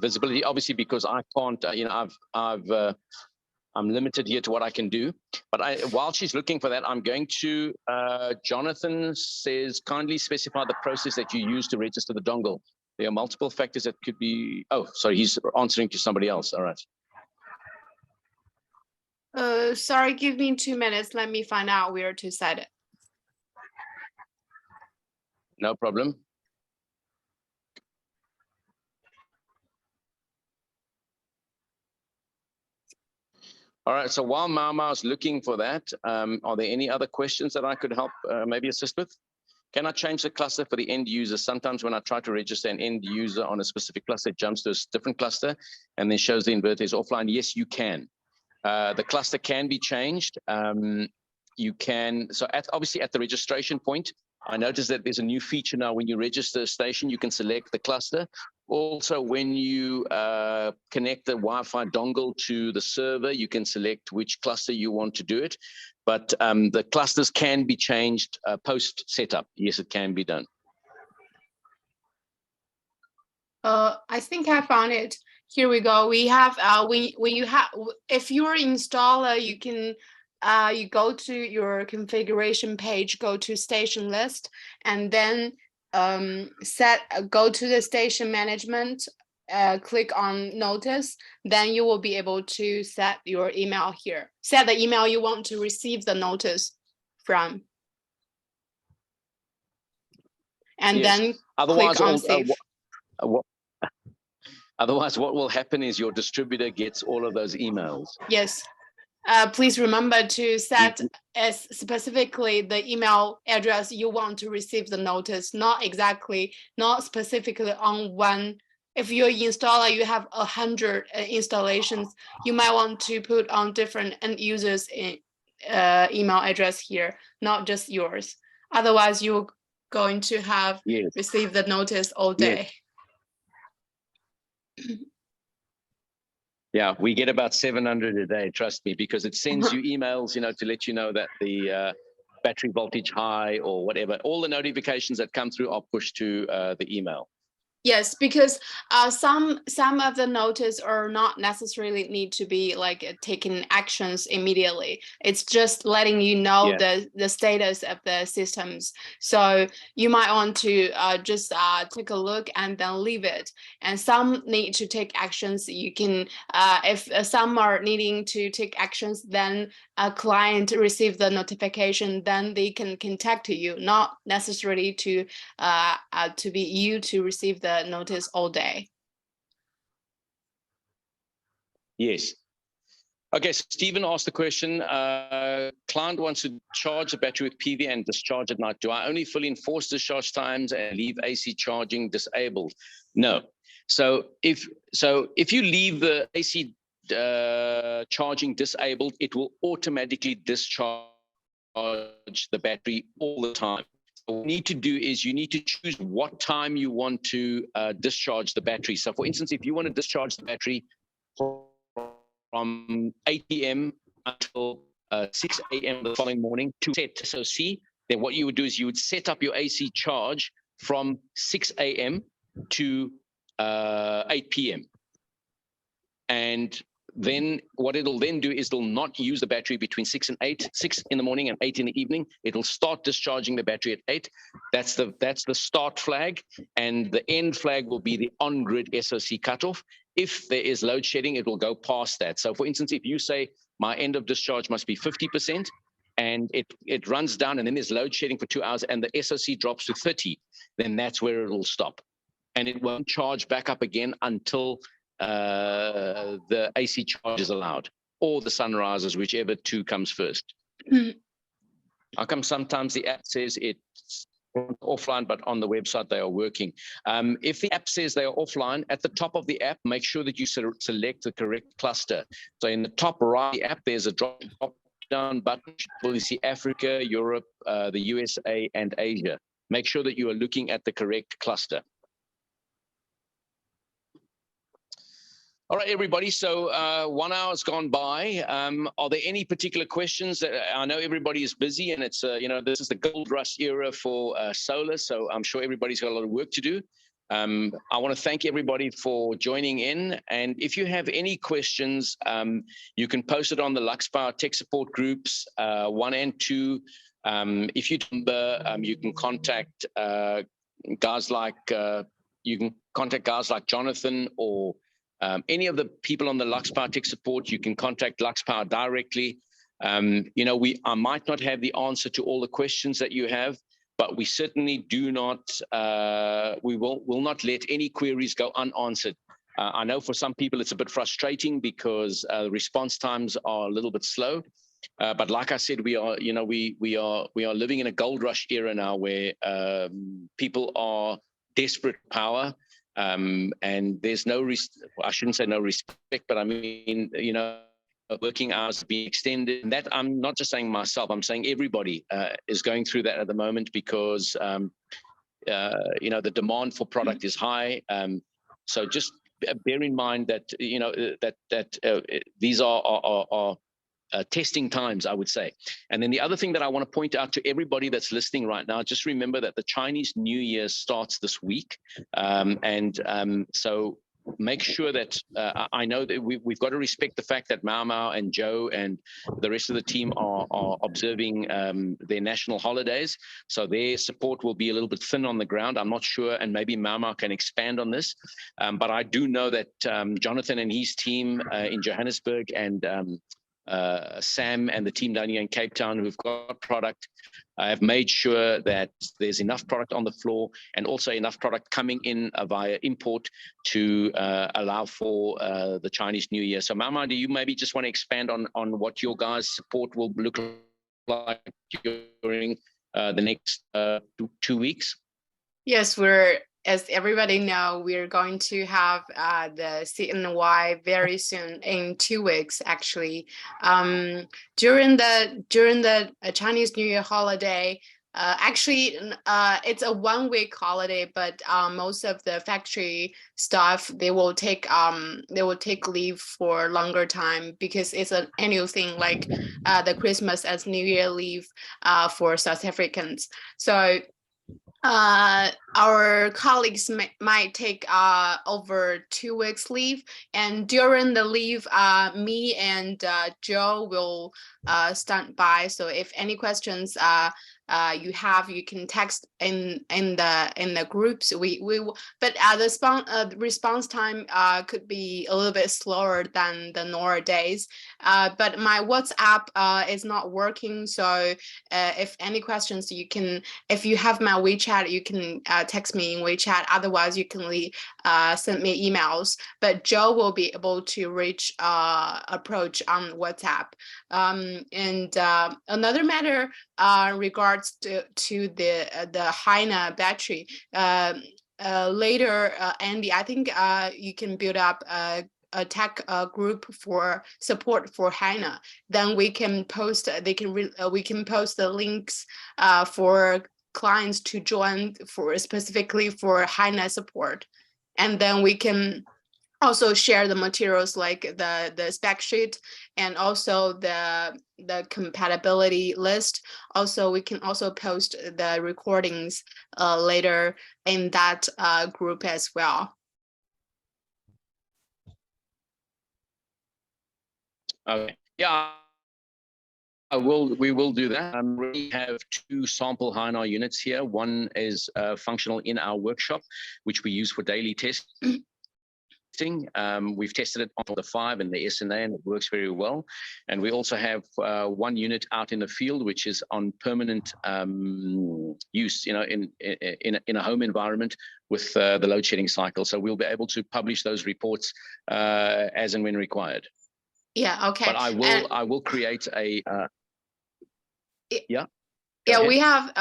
visibility, obviously, because I can't, I'm limited here to what I can do. But while she's looking for that, I'm going to, Jonathan says, kindly specify the process that you use to register the dongle. There are multiple factors that could be, oh, sorry, he's answering to somebody else. All right. Sorry, give me 2 minutes. Let me find out where to set it. No problem. All right, so while Mau is looking for that, are there any other questions that I could help maybe assist with? Can I change the cluster for the end user? Sometimes when I try to register an end user on a specific cluster, it jumps to a different cluster and then shows the inverter is offline. Yes, you can. The cluster can be changed. You can, so obviously at the registration point, I noticed that there's a new feature now. When you register a station, you can select the cluster. Also, when you connect the Wi-Fi dongle to the server, you can select which cluster you want to do it. But the clusters can be changed post setup. Yes, it can be done. I think I found it. Here we go. We have if you're installer, you can you go to your configuration page, go to station list, and then go to the station management, click on notice, then you will be able to set your email here. Set the email you want to receive the notice. from. And Yes. then Otherwise, click on save. Otherwise, what will happen is your distributor gets all of those emails. Yes. Please remember to set as specifically the email address you want to receive the notice, not specifically on one. If you're installer, you have 100 installations, you might want to put on different end users in, email address here, not just yours. Otherwise, you're going to have received the notice all day. Yeah, we get about 700 a day, trust me, because it sends you emails, you know, to let you know that the battery voltage high or whatever. All the notifications that come through are pushed to the email. Yes, because some of the notice are not necessarily need to be like taking actions immediately. It's just letting you know the status of the systems. So you might want to just take a look and then leave it. And some need to take actions. You can, if some are needing to take actions, then a client receive the notification, then they can contact you, not necessarily to be you to receive the notice all day. Yes. Okay, so Stephen asked the question, client wants to charge the battery with PV and discharge at night. Do I only fully enforce discharge times and leave AC charging disabled? No. So if you leave the AC charging disabled, it will automatically discharge the battery all the time. What you need to do is you need to choose what time you want to discharge the battery. So for instance, if you want to discharge the battery from 8 p.m. until 6 a.m. the following morning to set SOC, then what you would do is you would set up your AC charge from 6 a.m. to 8 p.m. And then what it'll then do is it'll not use the battery between 6 in the morning and 8 in the evening. It'll start discharging the battery at 8. That's the start flag, and the end flag will be the on-grid SOC cutoff. If there is load shedding, it will go past that. So for instance, if you say my end of discharge must be 50%, and it runs down and then there's load shedding for 2 hours and the SOC drops to 30, then that's where it'll stop. And it won't charge back up again until the AC charge is allowed, or the sunrises, whichever two comes first. How come sometimes the app says it's offline, but on the website they are working? If the app says they are offline, at the top of the app, make sure that you select the correct cluster. So in the top right of the app, there's a drop-down button. You see Africa, Europe, the USA, and Asia. Make sure that you are looking at the correct cluster. All right, everybody. So 1 hour has gone by. Are there any particular questions? I know everybody is busy, and it's you know, this is the gold rush era for solar. So I'm sure everybody's got a lot of work to do. I want to thank everybody for joining in. And if you have any questions, you can post it on the Luxpower tech support groups 1 and 2. If you remember, you can contact guys like Jonathan, or any of the people on the Luxpower tech support. You can contact Luxpower directly. You know, I might not have the answer to all the questions that you have, but we certainly do not, we will not let any queries go unanswered. I know for some people it's a bit frustrating because response times are a little bit slow. But like I said, we are, you know, we are living in a gold rush era now where people are desperate for power. And there's no, I shouldn't say no respect, but I mean, you know, working hours being extended. And that, I'm not just saying myself, I'm saying everybody is going through that at the moment because, you know, the demand for product is high. So just bear in mind that, you know, these are testing times, I would say. And then the other thing that I want to point out to everybody that's listening right now, just remember that the Chinese New Year starts this week. So make sure that I know that we've got to respect the fact that Mau Mau and Joe and the rest of the team are observing their national holidays. So their support will be a little bit thin on the ground. I'm not sure, and maybe Mau Mau can expand on this. But I do know that Jonathan and his team in Johannesburg and Sam and the team down here in Cape Town who've got product. I have made sure that there's enough product on the floor and also enough product coming in via import to allow for the Chinese New Year. So Mama, do you maybe just want to expand on what your guys' support will look like during the next 2 weeks? Yes, as everybody know, we're going to have the CNY very soon, in 2 weeks, actually. During the Chinese New Year holiday, actually, it's a 1 week holiday, but most of the factory staff, they will take leave for longer time because it's an annual thing, like the Christmas and New Year leave for South Africans. So our colleagues might take over 2 weeks leave, and during the leave, me and Joe will stand by. So if any questions you have, you can text in the groups. But the response time could be a little bit slower than the normal days. But my WhatsApp is not working, so if any questions, you can, if you have my WeChat, you can text me in WeChat. Otherwise, you can send me emails. But Joe will be able to approach on WhatsApp. And another matter regards to the Heine battery. Later, Andy, I think you can build up a tech group for support for Heine. Then we can post. We can post the links for clients to join specifically for Heine support, and then we can also share the materials like the spec sheet and also the compatibility list. Also, we can also post the recordings later in that group as well. Okay. Yeah, we will do that. We have 2 sample Heine units here. One is functional in our workshop, which we use for daily testing. We've tested it on the 5 and the SNA, and it works very well. And we also have 1 unit out in the field, which is on permanent use, in a home environment with the load shedding cycle. So we'll be able to publish those reports as and when required. Yeah. Okay. But I will create a. Yeah. Yeah, we have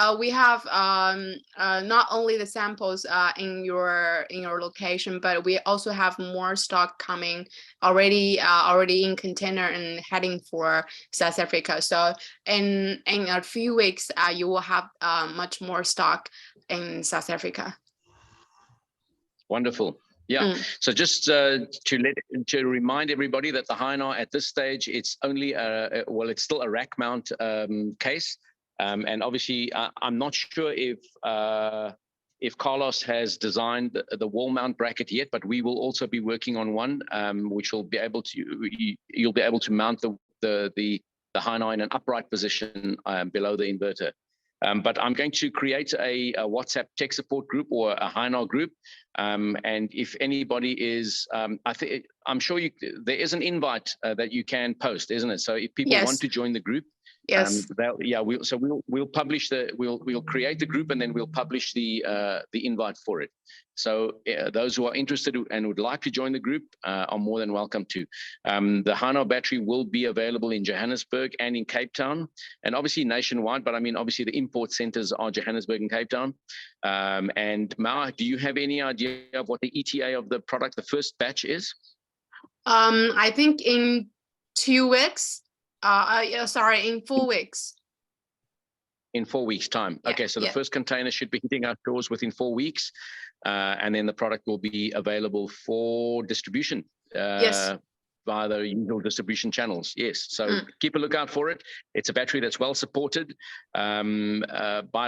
not only the samples in your location, but we also have more stock coming already in container and heading for South Africa. So in a few weeks, you will have much more stock in South Africa. Wonderful. Yeah. So just to remind everybody that the Heine at this stage, it's only it's still a rack mount case. And obviously, I'm not sure if Carlos has designed the wall mount bracket yet, but we will also be working on one, which will be able to you'll be able to mount the Heine in an upright position below the inverter. But I'm going to create a WhatsApp tech support group or a Heine group, and if anybody is, I'm sure there is an invite that you can post, isn't it? So if people want to join the group. Yes. We'll publish we'll create the group, and then we'll publish the invite for it. So those who are interested and would like to join the group are more than welcome to. The Heine battery will be available in Johannesburg and in Cape Town, and obviously nationwide. But I mean, obviously the import centers are Johannesburg and Cape Town. And Mao, do you have any idea of what the ETA of the product, the first batch, is? I think in 2 weeks. In 4 weeks. In 4 weeks' time. Yeah, okay, so the first container should be hitting our stores within 4 weeks, and then the product will be available for distribution via the usual distribution channels. Yes, so keep a lookout for it. It's a battery that's well supported by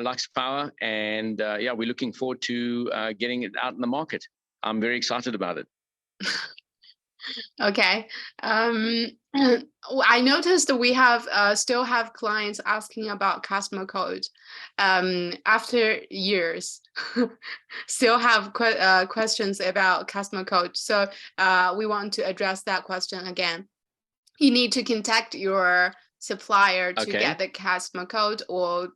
Luxpower, and we're looking forward to getting it out in the market. I'm very excited about it. Okay. I noticed that we have still have clients asking about customer code after years. Still have questions about customer code. So we want to address that question again. you need to contact your supplier to Okay. get the customer code, or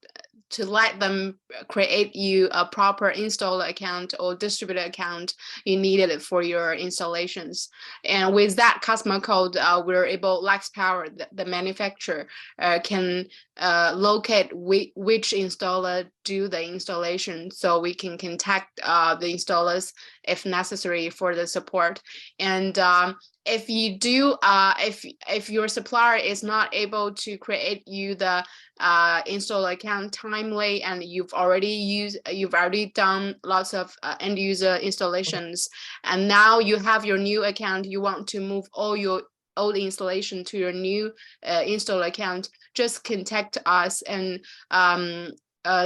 to let them create you a proper installer account or distributor account you needed it for your installations. And with that customer code, we're able, Luxpower, the manufacturer, can locate which installer do the installation, so we can contact the installers if necessary for the support. And if you do, if your supplier is not able to create you the installer account timely, and you've already done lots of end user installations, and now you have your new account, you want to move all your old installation to your new installer account, just contact us and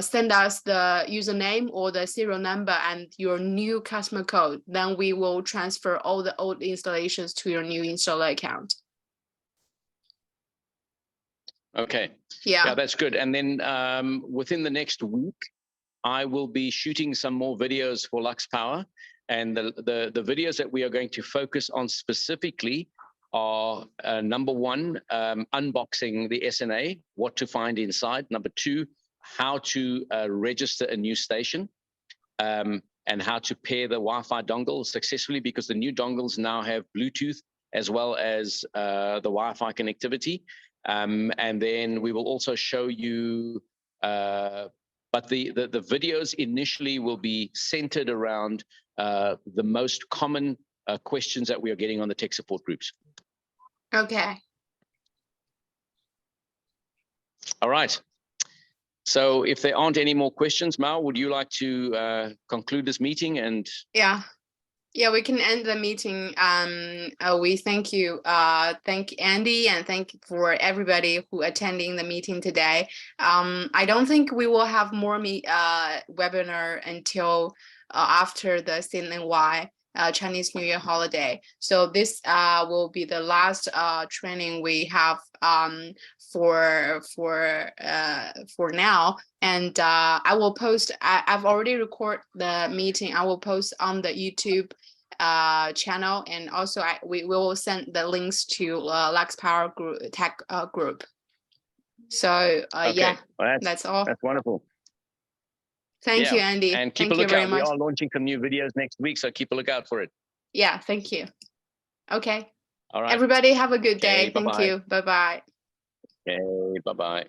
send us the username or the serial number and your new customer code. Then we will transfer all the old installations to your new installer account. Okay. Yeah. Yeah, that's good. And then within the next week, I will be shooting some more videos for Luxpower. And the videos that we are going to focus on specifically are number one, unboxing the SNA, what to find inside. Number two, how to register a new station, and how to pair the Wi-Fi dongle successfully, because the new dongles now have Bluetooth as well as the Wi-Fi connectivity. And then we will also show you, but the videos initially will be centered around the most common questions that we are getting on the tech support groups. Okay. All right. So if there aren't any more questions, Mao, would you like to conclude this meeting? And yeah, we can end the meeting. We thank you, thank Andy, and thank for everybody who attending the meeting today. I don't think we will have more webinar until after the CNY Chinese New Year holiday. So this will be the last training we have for now. And I will post. I've already recorded the meeting. I will post on the YouTube channel, and also we will send the links to Luxpower group tech group. So okay. yeah, Well, that's all. That's wonderful. Thank you, Andy. And keep Thank a you lookout. very much. We are launching some new videos next week, so keep a lookout for it. Yeah, thank you. Okay. All right. Everybody have a good day. Okay, Thank bye-bye. you. Bye-bye. Okay, bye-bye.